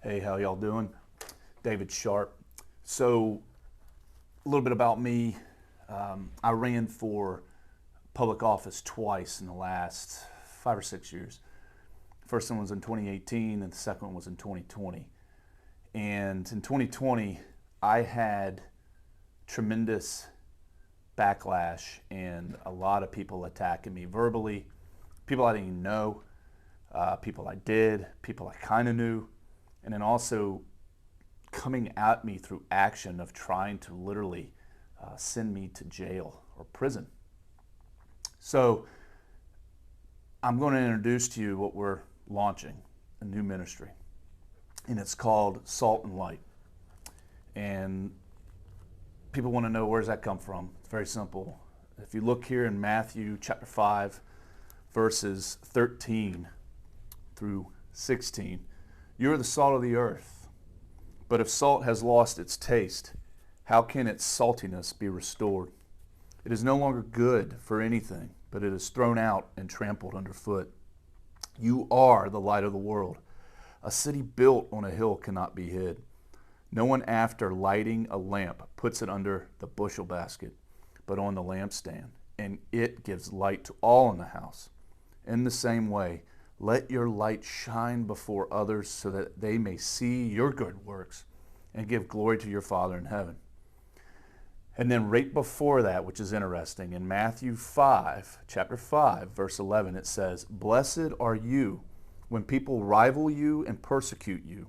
Hey, how y'all doing? David Sharp. So, a little bit about me. I ran for public office twice in the last 5 or 6 years. First one was in 2018, and the second one was in 2020. And in 2020, I had tremendous backlash and a lot of people attacking me verbally. People I didn't even know, people I did, people I kind of knew, and then also coming at me through action of trying to literally send me to jail or prison. So I'm going to introduce to you what we're launching, a new ministry, and it's called Salt and Light. And people want to know, where's that come from? It's very simple. If you look here in Matthew chapter 5, verses 13 through 16, you are the salt of the earth. But if salt has lost its taste, how can its saltiness be restored? It is no longer good for anything, but it is thrown out and trampled underfoot. You are the light of the world. A city built on a hill cannot be hid. No one, after lighting a lamp, puts it under the bushel basket, but on the lampstand, and it gives light to all in the house. In the same way, let your light shine before others so that they may see your good works and give glory to your Father in heaven. And then right before that, which is interesting, in Matthew 5, chapter 5, verse 11, it says, "Blessed are you when people rival you and persecute you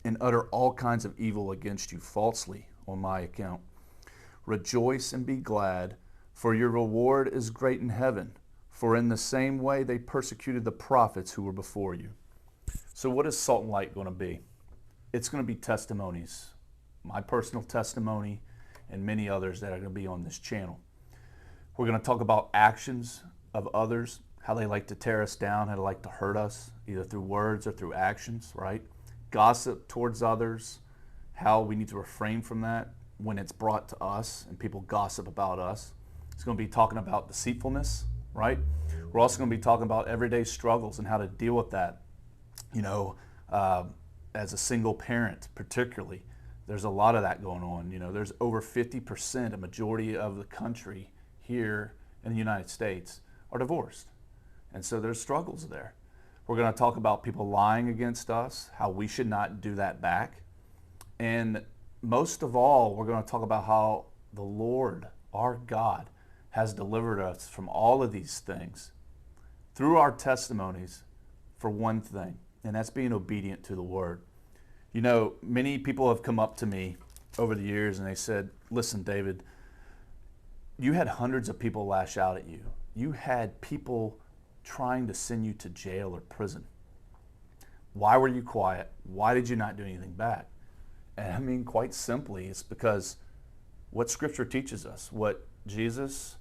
and utter all kinds of evil against you falsely on my account. Rejoice and be glad, for your reward is great in heaven. For in the same way they persecuted the prophets who were before you." So what is Salt and Light going to be? It's going to be testimonies, my personal testimony, and many others that are going to be on this channel. We're going to talk about actions of others, how they like to tear us down, how they like to hurt us, either through words or through actions, right? Gossip towards others, how we need to refrain from that when it's brought to us and people gossip about us. It's going to be talking about deceitfulness, right? We're also going to be talking about everyday struggles and how to deal with that. As a single parent, particularly, there's a lot of that going on. There's over 50%, a majority of the country here in the United States are divorced. And so there's struggles there. We're going to talk about people lying against us, how we should not do that back. And most of all, we're going to talk about how the Lord, our God, has delivered us from all of these things through our testimonies for one thing, and that's being obedient to the Word. Many people have come up to me over the years and they said, "Listen, David, you had hundreds of people lash out at you. You had people trying to send you to jail or prison. Why were you quiet? Why did you not do anything back?" And I mean, quite simply, it's because what Scripture teaches us, what Jesus,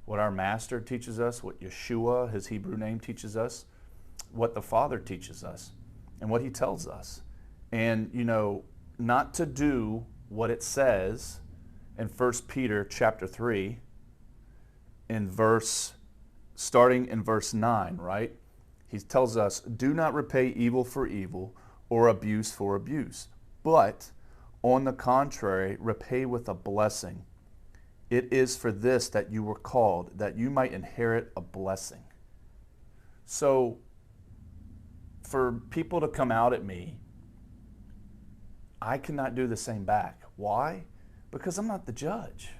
what our Master teaches us, what Yeshua, his Hebrew name, teaches us, what the Father teaches us, and what he tells us. And, not to do what it says in 1 Peter chapter 3, starting in verse 9, right? He tells us, "Do not repay evil for evil or abuse for abuse, but on the contrary, repay with a blessing. It is for this that you were called, that you might inherit a blessing." So, for people to come out at me, I cannot do the same back. Why? Because I'm not the judge.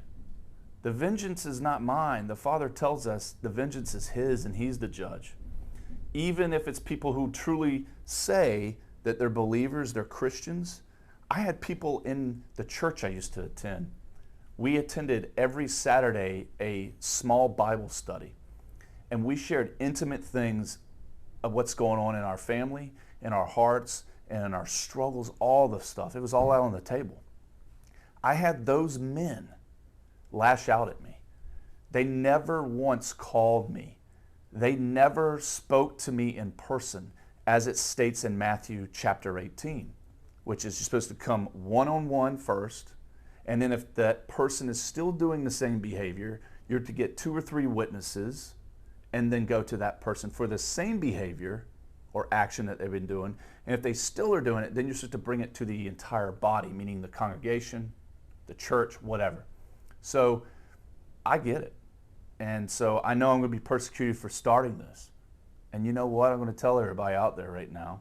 The vengeance is not mine. The Father tells us the vengeance is his and he's the judge. Even if it's people who truly say that they're believers, they're Christians. I had people in the church I used to attend. We attended every Saturday a small Bible study, and we shared intimate things of what's going on in our family, in our hearts, and in our struggles, all the stuff. It was all out on the table. I had those men lash out at me. They never once called me. They never spoke to me in person, as it states in Matthew chapter 18, which is you're supposed to come one-on-one first, and then if that person is still doing the same behavior, you're to get 2 or 3 witnesses and then go to that person for the same behavior or action that they've been doing. And if they still are doing it, then you're supposed to bring it to the entire body, meaning the congregation, the church, whatever. So I get it. And so I know I'm going to be persecuted for starting this. And you know what? I'm going to tell everybody out there right now,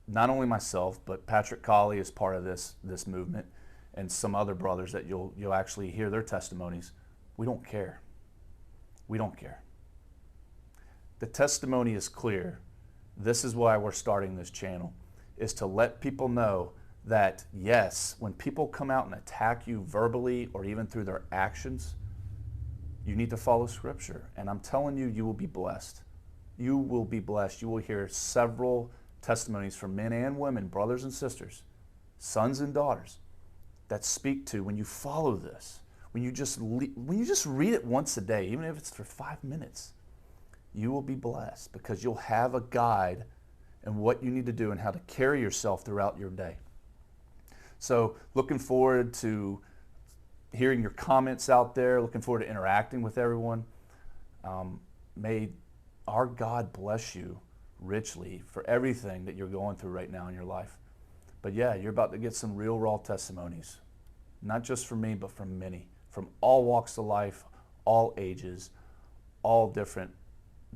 not only myself, but Patrick Colley is part of this movement, and some other brothers that you'll actually hear their testimonies. We don't care. We don't care. The testimony is clear. This is why we're starting this channel, is to let people know that, yes, when people come out and attack you verbally or even through their actions, you need to follow Scripture. And I'm telling you, you will be blessed. You will be blessed. You will hear several testimonies from men and women, brothers and sisters, sons and daughters, that speak to when you follow this, when you just read it once a day, even if it's for 5 minutes, you will be blessed because you'll have a guide in what you need to do and how to carry yourself throughout your day. So looking forward to hearing your comments out there, looking forward to interacting with everyone. May our God bless you richly for everything that you're going through right now in your life. But yeah, you're about to get some real raw testimonies, not just from me, but from many, from all walks of life, all ages, all different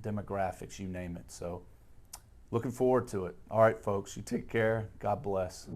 demographics, you name it. So looking forward to it. All right, folks, you take care. God bless.